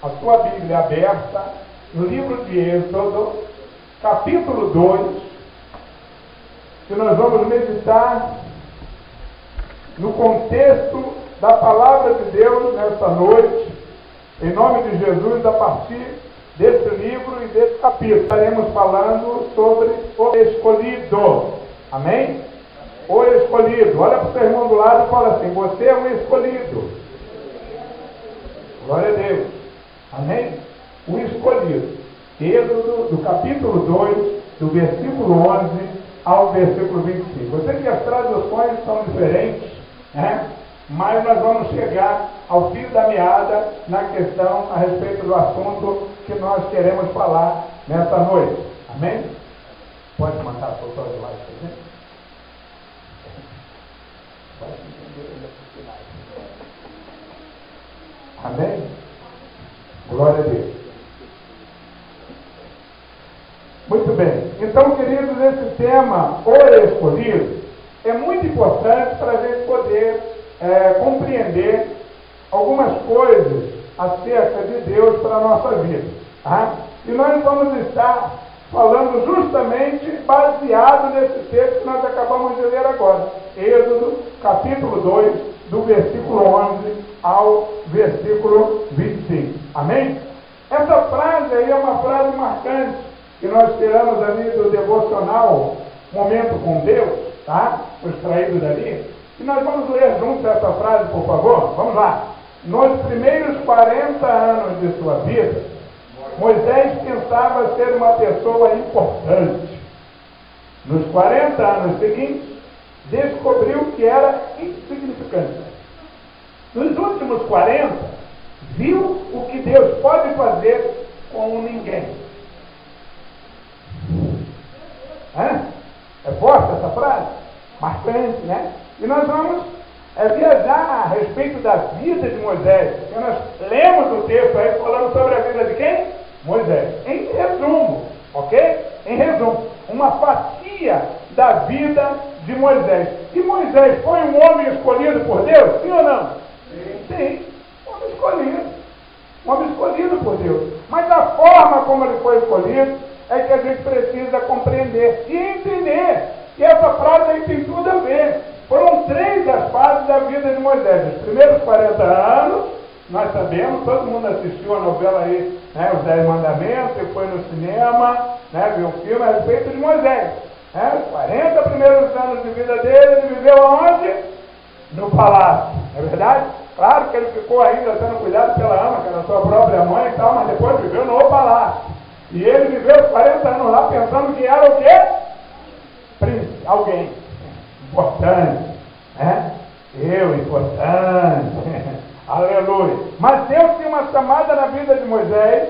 a sua Bíblia aberta no livro de Êxodo, capítulo 2, que nós vamos meditar no contexto da palavra de Deus nesta noite, em nome de Jesus, a partir desse livro e desse capítulo. Estaremos falando sobre o escolhido. Amém? O escolhido. Olha para o seu irmão do lado e fala assim: você é um escolhido. Glória a Deus. Amém? O escolhido. Êxodo, do capítulo 2, do versículo 11 ao versículo 25. Eu sei que as traduções são diferentes, né? Mas nós vamos chegar ao fio da meada na questão a respeito do assunto que nós queremos falar nessa noite. Amém? Pode mandar a foto de lá, gente? Pode entender ainda por finais. Amém? Glória a Deus. Muito bem. Então, queridos, esse tema, o escolhido, é muito importante para a gente poder compreender algumas coisas acerca de Deus para a nossa vida. Tá? E nós vamos estar falando justamente baseado nesse texto que nós acabamos de ler agora. Êxodo, capítulo 2, do versículo 11 ao versículo 25. Amém? Essa frase aí é uma frase marcante que nós tiramos ali do devocional Momento com Deus, tá? Foi extraído dali. E nós vamos ler juntos essa frase, por favor? Vamos lá. Nos primeiros 40 anos de sua vida, Moisés pensava ser uma pessoa importante. Nos 40 anos seguintes, descobriu que era insignificante. Nos últimos 40, viu o que Deus pode fazer com ninguém. É forte essa frase? Marcante, né? E nós vamos viajar a respeito da vida de Moisés. Porque nós lemos o texto aí falando sobre a vida de quem? Moisés. Em resumo, ok? Em resumo, uma fatia da vida de Moisés. E Moisés foi um homem escolhido por Deus? Sim ou não? Sim. Um homem escolhido. Um homem escolhido por Deus. Mas a forma como ele foi escolhido é que a gente precisa compreender e entender que essa frase aí tem tudo a ver. Foram 3 as fases da vida de Moisés. Os primeiros 40 anos, nós sabemos, todo mundo assistiu a novela aí, né, Os 10 Mandamentos, e foi no cinema, né, viu um filme a respeito de Moisés. Os 40 primeiros anos de vida dele, ele viveu aonde? No palácio. Não é verdade? Claro que ele ficou ainda sendo cuidado pela ama, que era a sua própria mãe e tal, mas depois viveu no palácio. E ele viveu 40 anos lá pensando que era o quê? Príncipe, alguém importante, né? Eu, importante, aleluia. Mas Deus tinha uma chamada na vida de Moisés,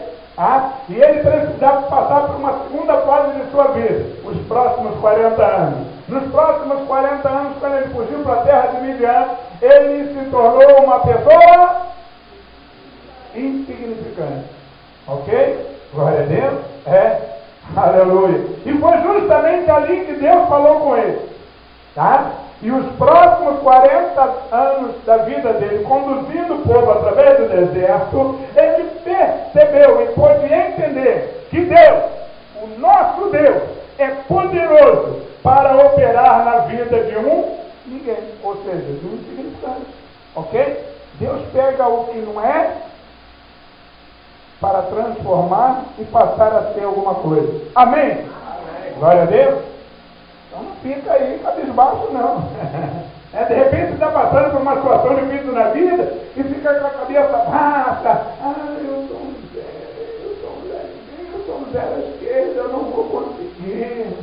e ele precisava passar por uma segunda fase de sua vida, os próximos 40 anos. Nos próximos 40 anos, quando ele fugiu para a terra de Midian, ele se tornou uma pessoa insignificante, ok? Glória a Deus, aleluia. E foi justamente ali que Deus falou com ele, tá? E os próximos 40 anos da vida dele, conduzindo o povo através do deserto, ele percebeu e pôde entender que Deus, o nosso Deus, é poderoso para operar na vida de ninguém, ou seja, de um insignificante, ok? Deus pega o que não é para transformar e passar a ser alguma coisa. Amém? Amém. Glória a Deus. Então não fica aí cabisbaixo, não. De repente você está passando por uma situação difícil na vida e fica com a cabeça baixa. Eu sou um zero à esquerda, eu não vou conseguir.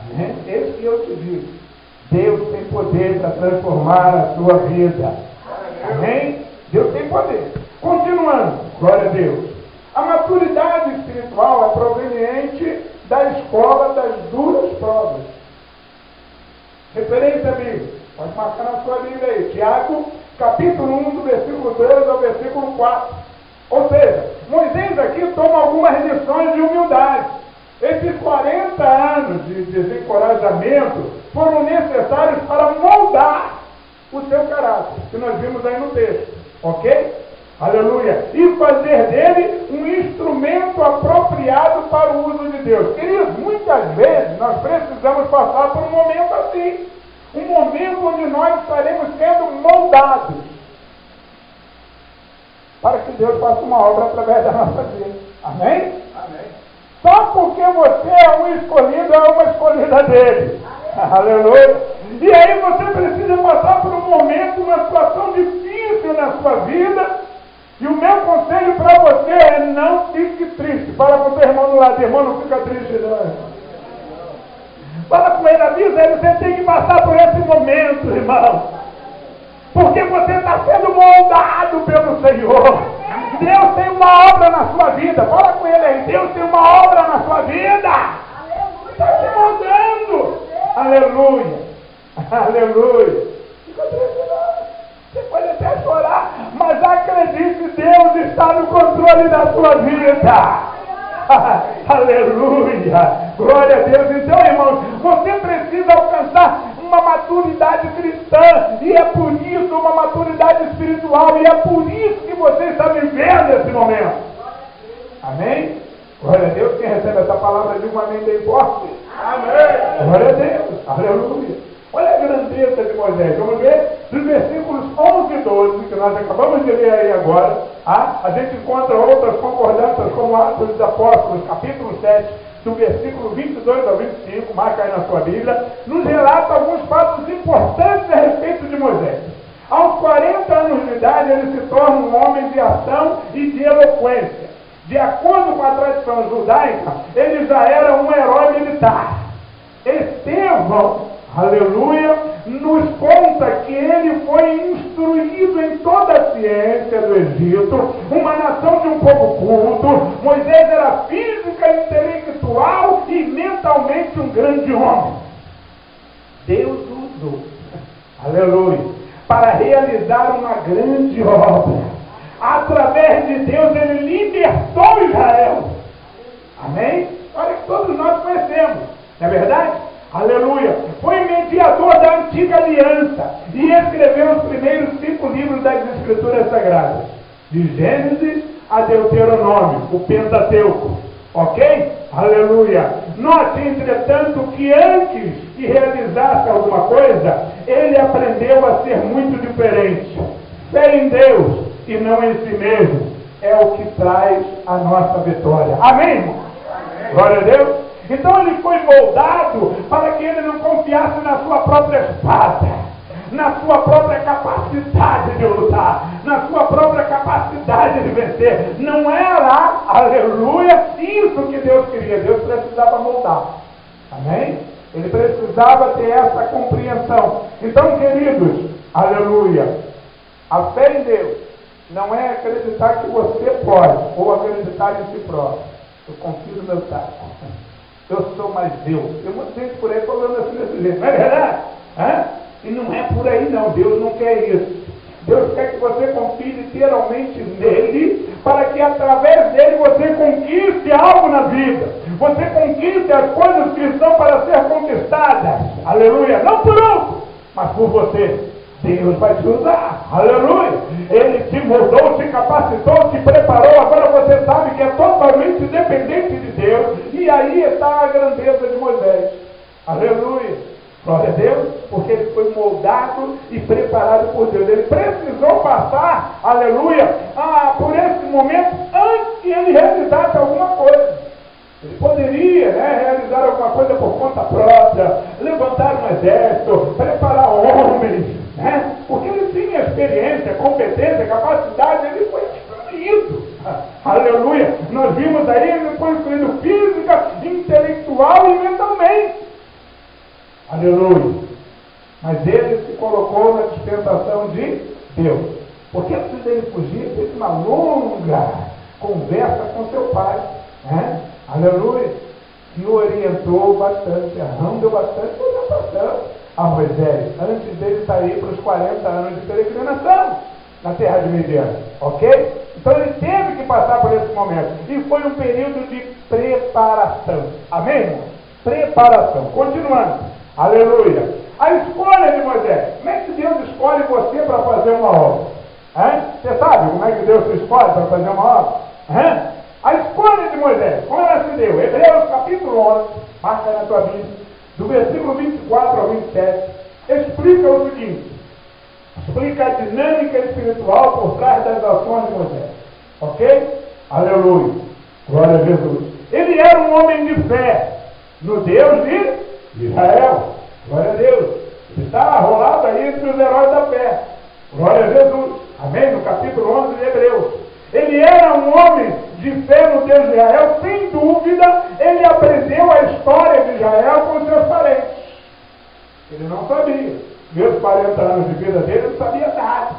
Amém? Esse que eu te digo. Deus tem poder para transformar a sua vida. Amém? Deus tem poder. Continuando, glória a Deus. A maturidade espiritual é proveniente da escola das duras provas. Referência bíblica. Pode marcar na sua Bíblia aí. Tiago, capítulo 1, do versículo 2 ao versículo 4. Ou seja, Moisés aqui toma algumas lições de humildade. Esses 40 anos de desencorajamento foram necessários para moldar o seu caráter, que nós vimos aí no texto. Ok? Aleluia. E fazer dele um instrumento apropriado para o uso de Deus. Queridos, muitas vezes nós precisamos passar por um momento assim. Um momento onde nós estaremos sendo moldados para que Deus faça uma obra através da nossa vida. Amém? Amém. Só porque você é um escolhido, é uma escolhida dele. Aleluia. E aí você precisa passar por um momento, uma situação difícil na sua vida. E o meu conselho para você é: não fique triste. Fala com o teu irmão do lado, irmão, não fica triste não. Fala com ele, avisa ele, você tem que passar por esse momento, irmão. Porque você está sendo moldado pelo Senhor. Deus tem uma obra na sua vida. Fala com ele aí, Deus tem uma obra na sua vida. Está te moldando. Aleluia. Aleluia. Fica triste não. Você pode até chorar, mas acredite, Deus está no controle da sua vida. Aleluia, glória a Deus. Então, irmãos, você precisa alcançar uma maturidade cristã, e é por isso, uma maturidade espiritual, e é por isso que você está vivendo esse momento. Amém? Glória a Deus. Quem recebe essa palavra de um amém bem forte? Amém. Glória a Deus. Aleluia. Olha a grandeza de Moisés. Vamos ver dos versículos 11 e 12, que nós acabamos de ler aí agora. A gente encontra outras concordâncias, como Atos dos Apóstolos, capítulo 7, do versículo 22 ao 25, marca aí na sua Bíblia, nos relata alguns fatos importantes a respeito de Moisés. Aos 40 anos de idade, ele se torna um homem de ação e de eloquência. De acordo com a tradição judaica, ele já era um herói militar. Estevão, aleluia, nos conta que ele foi instruído em toda a ciência do Egito, uma nação de um povo culto. Moisés era física, intelectual e mentalmente um grande homem. Deus o usou, aleluia, para realizar uma grande obra. Através de Deus ele libertou Israel. Amém? Olha que todos nós conhecemos, não é verdade? Aleluia. Foi mediador da antiga aliança e escreveu os primeiros 5 livros das Escrituras Sagradas, de Gênesis a Deuteronômio, o Pentateuco. Ok? Aleluia. Note, entretanto, que antes de realizasse alguma coisa, ele aprendeu a ser muito diferente. Fé em Deus e não em si mesmo é o que traz a nossa vitória. Amém, irmão? Amém. Glória a Deus. Então ele foi moldado para que ele não confiasse na sua própria espada, na sua própria capacidade de lutar, na sua própria capacidade de vencer. Não era, aleluia, isso que Deus queria. Deus precisava moldar. Amém? Ele precisava ter essa compreensão. Então, queridos, aleluia, a fé em Deus não é acreditar que você pode, ou acreditar em si próprio. Eu confio no meu taco. Eu sou mais Deus. Tem muita gente por aí falando assim desse jeito. Não é verdade? E não é por aí não. Deus não quer isso. Deus quer que você confie literalmente nele, para que através dele você conquiste algo na vida. Você conquiste as coisas que estão para ser conquistadas. Aleluia. Não por outro, mas por você. Deus vai te usar. Aleluia. Ele te moldou, te capacitou, te preparou. Agora você sabe que é totalmente dependente de Deus. E aí está a grandeza de Moisés. Aleluia. Glória a Deus. Porque ele foi moldado e preparado por Deus. Ele precisou passar, aleluia, por esse momento antes que ele realizasse alguma coisa. Ele poderia, realizar alguma coisa por conta própria, levantar um exército, preparar homens, porque ele tinha experiência, competência, capacidade, ele foi instruído. Aleluia! Nós vimos aí, ele foi instruído física, intelectual e mentalmente. Aleluia! Mas ele se colocou na dispensação de Deus. Porque antes dele fugir, teve uma longa conversa com seu pai. Aleluia! Que o orientou bastante, deu bastante orientação a Moisés, antes dele sair para os 40 anos de peregrinação na terra de Midian. Ok? Então ele teve que passar por esse momento. E foi um período de preparação. Amém, irmão? Preparação. Continuando. Aleluia. A escolha de Moisés. Como é que Deus escolhe você para fazer uma obra? Você sabe como é que Deus te para fazer uma obra. A escolha de Moisés, como ela se deu? Hebreus capítulo 11, marca na tua Bíblia, do versículo 24 ao 27, explica o seguinte, explica a dinâmica espiritual por trás das ações de Moisés. Ok? Aleluia. Glória a Jesus. Ele era um homem de fé no Deus de Israel. Glória a Deus. Ele está arrolado aí entre os heróis da fé. Glória a Jesus. Amém? No capítulo 11 de Hebreus. Ele era um homem de fé no Deus de Israel. Sem dúvida, ele aprendeu a história de Israel com seus parentes. Ele não sabia. Meus 40 anos de vida dele, não sabia nada.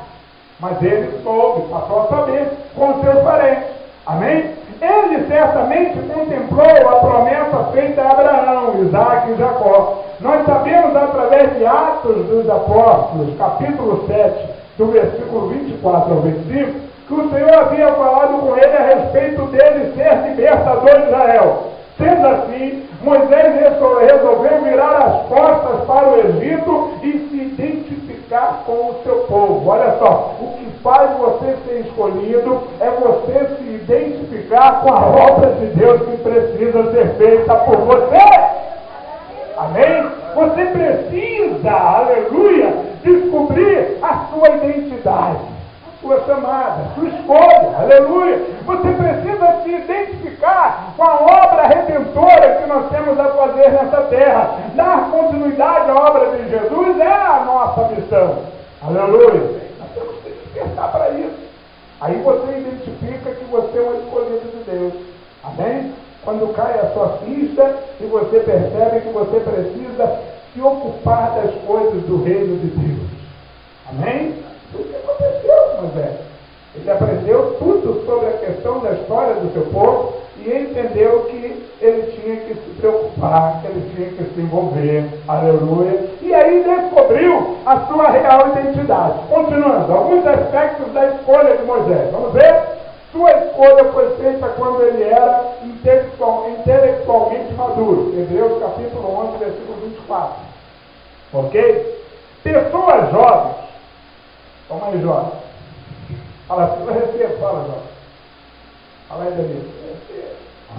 Mas ele soube, passou a saber com seus parentes. Amém? Ele certamente contemplou a promessa feita a Abraão, Isaac e Jacó. Nós sabemos através de Atos dos Apóstolos, capítulo 7, do versículo 24 ao 25, que o Senhor havia falado com ele a respeito dele ser libertador de Israel. Sendo assim, Moisés resolveu virar as costas para o Egito e se identificar com o seu povo. Olha só, o que faz você ser escolhido é você se identificar com a obra de Deus que precisa ser feita por você. Amém? Você precisa, aleluia, descobrir a sua identidade. Sua chamada, sua escolha, aleluia. Você precisa se identificar com a obra redentora que nós temos a fazer nessa terra. Dar continuidade à obra de Jesus é a nossa missão, aleluia. Nós temos que despertar para isso. Aí você identifica que você é um escolhido de Deus, amém? Quando cai a sua ficha e você percebe que você precisa se ocupar das coisas do reino de Deus, amém? O que aconteceu com Moisés? Ele aprendeu tudo sobre a questão da história do seu povo e entendeu que ele tinha que se preocupar, que ele tinha que se envolver, aleluia. E aí descobriu a sua real identidade. Continuando, alguns aspectos da escolha de Moisés. Vamos ver? Sua escolha foi feita quando ele era intelectualmente maduro. Hebreus capítulo 11, versículo 24. Ok? Pessoas jovens. Toma aí, Jó. Fala assim, eu recebo, fala, Jó. Fala aí, Danilo.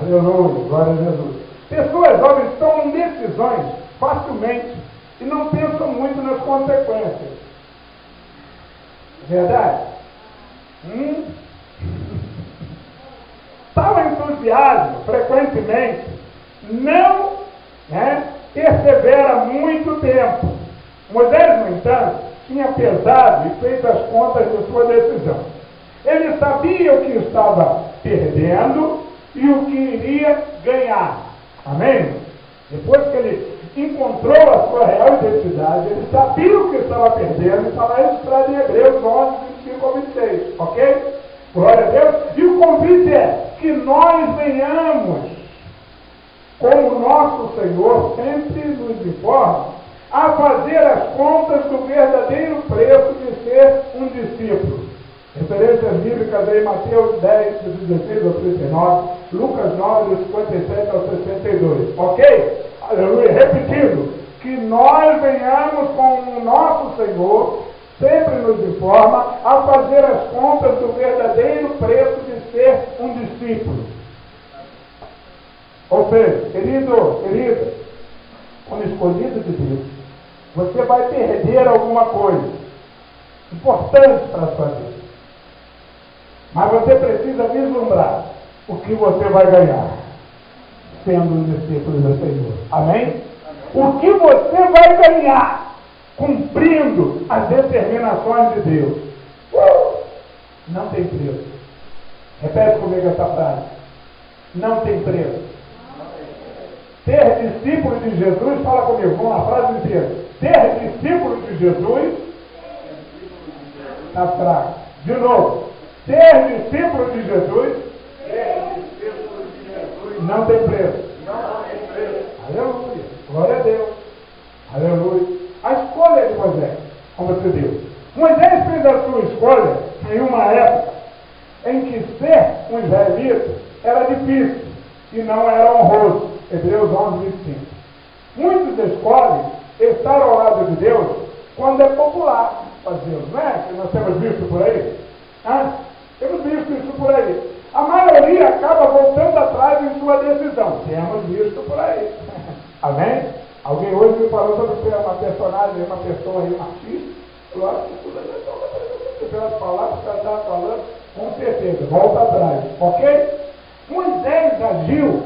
Aleluia, glória a Jesus. Pessoas jovens tomam decisões facilmente e não pensam muito nas consequências. Verdade? Tal entusiasmo, frequentemente, não persevera muito tempo. Moisés, no entanto, tinha pesado e feito as contas de sua decisão. Ele sabia o que estava perdendo e o que iria ganhar. Amém? Depois que ele encontrou a sua real identidade, ele sabia o que estava perdendo, e está lá registrado em Hebreus 11, 25 ao 26. Ok? Glória a Deus. E o convite é que nós venhamos, como o nosso Senhor sempre nos informa, a fazer as contas do verdadeiro preço de ser um discípulo. Referências bíblicas aí, Mateus 10, de 16 ao 39, Lucas 9, de 57 ao 62. Ok? Aleluia. Repetindo, que nós venhamos com o nosso Senhor, sempre nos informa, a fazer as contas do verdadeiro preço de ser um discípulo. Ou seja, querida, como escolhido de Deus, você vai perder alguma coisa importante para a sua vida. Mas você precisa vislumbrar o que você vai ganhar sendo um discípulo do Senhor. Amém? O que você vai ganhar cumprindo as determinações de Deus. Não tem preço. Repete comigo essa frase. Não tem preço. Ser discípulo de Jesus, fala comigo, vamos lá, frase inteira. Ser discípulo de Jesus, está fraco. De novo, ser discípulo de Jesus, não tem preço. Aleluia, glória a Deus. Aleluia. A escolha de Moisés, como você deu. Moisés fez a sua escolha em uma época em que ser um israelita era difícil e não era honroso. Hebreus 11, 25. Muitos escolhem estar ao lado de Deus quando é popular fazê-lo, não é? Que nós temos visto por aí. Temos visto isso por aí. A maioria acaba voltando atrás em sua decisão. Temos visto por aí. Amém? Alguém hoje me falou sobre uma personagem, uma pessoa aí, machista. Eu acho que tudo é pelas palavras que ela está falando, com certeza, volta atrás. Ok? Moisés agiu